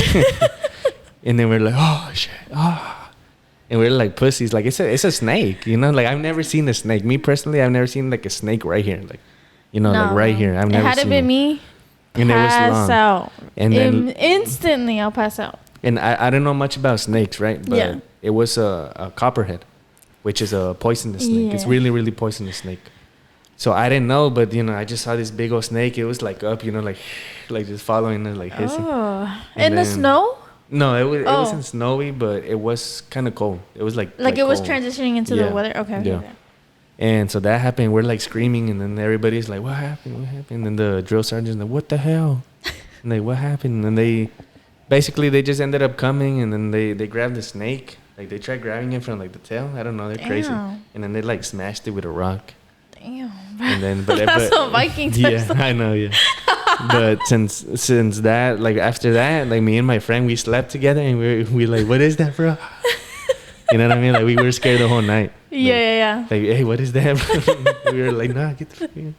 And then we're like, oh shit, and we're like pussies, like it's a snake, you know? Like I've never seen a snake. Me personally, I've never seen like a snake right here, like, you know, like right here. I've never seen it. Had it been me, and pass out, and then instantly I'll pass out. And I don't know much about snakes, right? But it was a copperhead, which is a poisonous snake. It's really, really poisonous snake. So I didn't know, but you know, I just saw this big old snake. It was like up, you know, like just following it, like hissing. Oh, And in the then- snow? No, it Oh. wasn't snowy, but it was kind of cold. It was like Like it was cold. transitioning into Yeah. the weather. Okay. Yeah. Okay. And so that happened. We're like screaming, and then everybody's like, "What happened? What happened?" And then the drill sergeant's like, "What the hell?" And like, "What happened?" And they just ended up coming, and then they grabbed the snake. Like they tried grabbing it from like the tail. I don't know. They're crazy. Damn. And then they like smashed it with a rock. Damn. And then, but That's some Viking yeah, stuff. I know, yeah. But since that, like after that, like me and my friend, we slept together, and we like, "What is that, bro?" You know what I mean? Like we were scared the whole night. Yeah. Like, hey, what is that? We were like, nah, get the fuck in.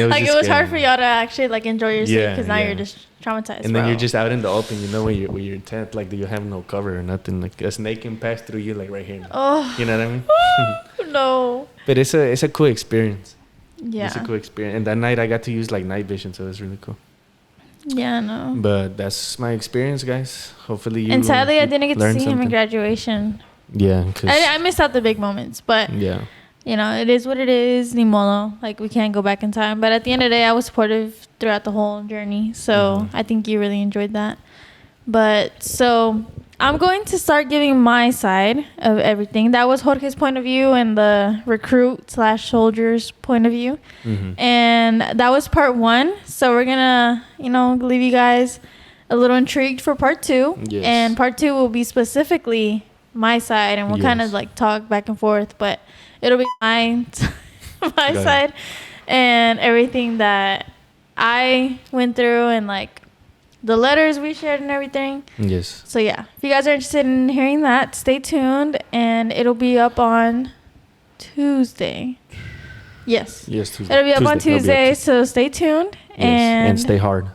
Like it was hard for y'all to actually like enjoy your sleep Yeah, because now yeah. you're just traumatized. And then bro. you're just out in the open, you know, when you're in tent, like you have no cover or nothing. Like a snake can pass through you, like right here. Oh. You know what I mean? No. But it's a cool experience. Yeah. It's a cool experience. And that night I got to use like night vision, so it was really cool. Yeah, no. But that's my experience, guys. Hopefully you And sadly, I didn't get to learned see him in something. graduation. Yeah, because I missed out the big moments, but yeah, you know, it is what it is. Ni modo. Like we can't go back in time. But at the end of the day, I was supportive throughout the whole journey. So I think you really enjoyed that. But so I'm going to start giving my side of everything. That was Jorge's point of view and the recruit/soldier's point of view. And that was part 1. So we're gonna, you know, leave you guys a little intrigued for part 2. Yes. And part 2 will be specifically my side, and we'll kind of Yes. like talk back and forth, but it'll be my Go ahead. side and everything that I went through and like the letters we shared and everything. Yes. So yeah, if you guys are interested in hearing that, stay tuned, and it'll be up on Tuesday. Yes. Yes, Tuesday. It'll be up on It'll be up Tuesday, so stay tuned. Yes. And stay hard.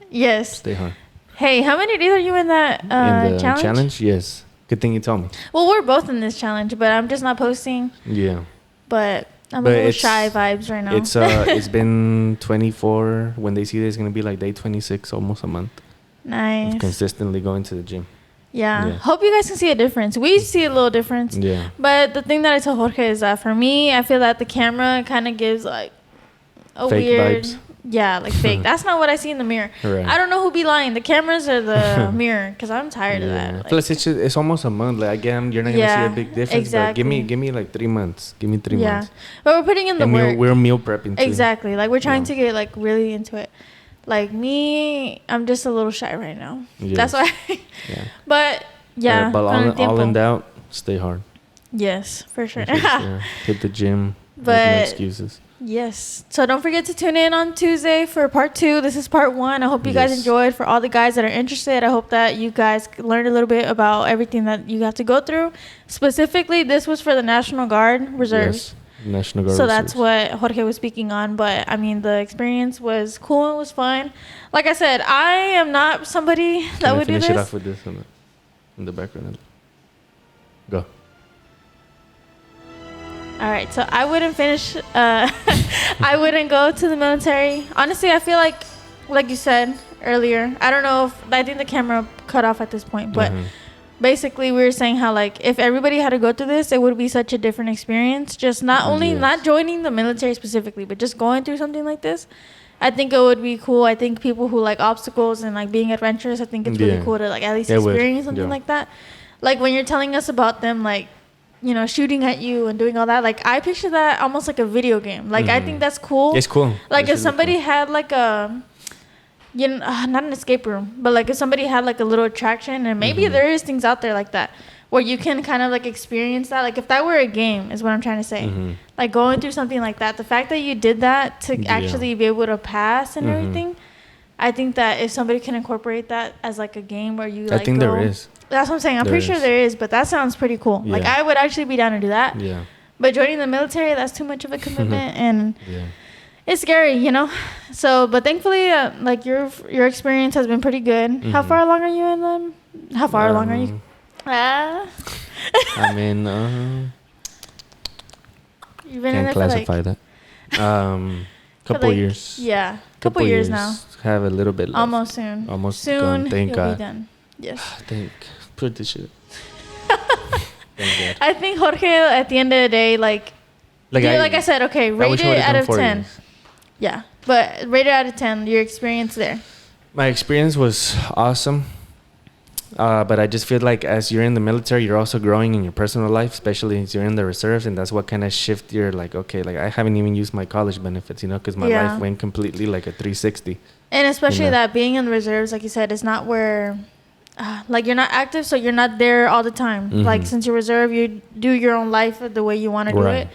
Yes. Stay hard. Hey, how many days are you in that In the challenge? Yes. Good thing you told me. Well, we're both in this challenge, but I'm just not posting. Yeah. But I'm But a little it's- shy vibes right now. It's been 24. When they see this, it's gonna be like day 26, almost a month. Nice. Of consistently going to the gym. Yeah. Yeah. Hope you guys can see a difference. We see a little difference. Yeah. But the thing that I told Jorge is that for me, I feel that the camera kind of gives like a Fake weird, vibes. yeah, like fake. That's not what I see in the mirror. Right. I don't know who be lying, the cameras or the mirror, because I'm tired of that. Like, Plus, it's almost a month. Like again, you're not gonna Yeah, see a big difference. exactly. But give me like 3 months. Give me 3 yeah, months. but we're putting in the And work. we're meal prepping too. Exactly. Like we're trying Yeah. to get like really into it. Like me, I'm just a little shy right now. Yes. That's why. Yeah. But yeah. But con el all tiempo. in doubt, stay hard. Yes, for sure. Yeah. Hit the gym. There's no But- excuses. Yes. So don't forget to tune in on Tuesday for part 2. This is part 1. I hope you guys Yes. enjoyed. For all the guys that are interested, I hope that you guys learned a little bit about everything that you have to go through. Specifically, this was for the National Guard Reserves. Yes. National Guard. So that's Reserves. what Jorge was speaking on. But I mean, the experience was cool. It was fun. Like I said, I am not somebody that Can I would do finish it this. off with this in the background? Go. All right, so I wouldn't finish. I wouldn't go to the military. Honestly, I feel like you said earlier. I don't know if I think the camera cut off at this point, but Mhm. basically we were saying how like if everybody had to go through this, it would be such a different experience. Just not only Yes. not joining the military specifically, but just going through something like this. I think it would be cool. I think people who like obstacles and like being adventurous, I think it's really Yeah. cool to like at least It would, experience something yeah. like that. Like when you're telling us about them, like, you know, shooting at you and doing all that. Like I picture that almost like a video game. Like I Mhm. think that's cool. It's cool. Like It's if really somebody cool. had like a, you know, not an escape room, but like if somebody had like a little attraction, and maybe Mhm. there is things out there like that where you can kind of like experience that. Like if that were a game, is what I'm trying to say. Mhm. Like going through something like that, the fact that you did that to Yeah. actually be able to pass and Mhm. everything. I think that if somebody can incorporate that as like a game where you I like think go, there is. that's what I'm saying. I'm There pretty sure is. there is, but that sounds pretty cool. Like Yeah. I would actually be down to do that. Yeah. But joining the military, that's too much of a commitment, and Yeah. it's scary, you know. So, but thankfully, like your experience has been pretty good. How Mhm. far along are you in them? How far along are you? Ah, I mean, you've been in can't there for like classify that. for Couple like- years. Yeah, couple years now. Have a little bit left. Almost soon. Almost soon. gone, thank you'll God. be done. Yes. Thank. Put this shit. Thank God. I think Jorge, at the end of the day, like Like I said, okay, rate it out of 10. You. Yeah, but rate it out of 10. Your experience there. My experience was awesome. But I just feel like as you're in the military, you're also growing in your personal life, especially as you're in the reserves. And that's what kind of shift you're like, okay, like I haven't even used my college benefits, you know, because my life went completely like a 360. And especially that being in the reserves, like you said, is not where, like you're not active, so you're not there all the time. Mm-hmm. Like since you're reserve, you do your own life the way you want to do it.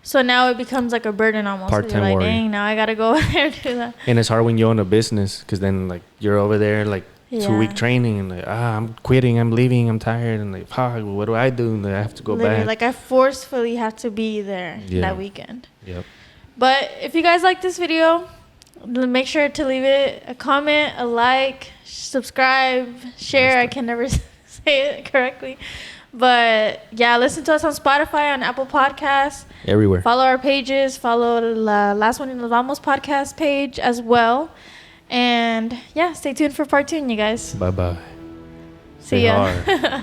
So now it becomes like a burden almost. Part-time like, warrior. dang, now I got to go over there and do that. And it's hard when you own a business because then like you're over there like 2-week training and like, I'm quitting, I'm leaving, I'm tired. And like, what do I do? And I have to go back. Like I forcefully have to be there that weekend. Yep. But if you guys like this video, make sure to leave it a comment, a like, subscribe, share. I can never say it correctly. But yeah, listen to us on Spotify, on Apple Podcasts. Everywhere. Follow our pages. Follow the Last One in the Vamos podcast page as well. And yeah, stay tuned for part 2, you guys. Bye-bye. See ya.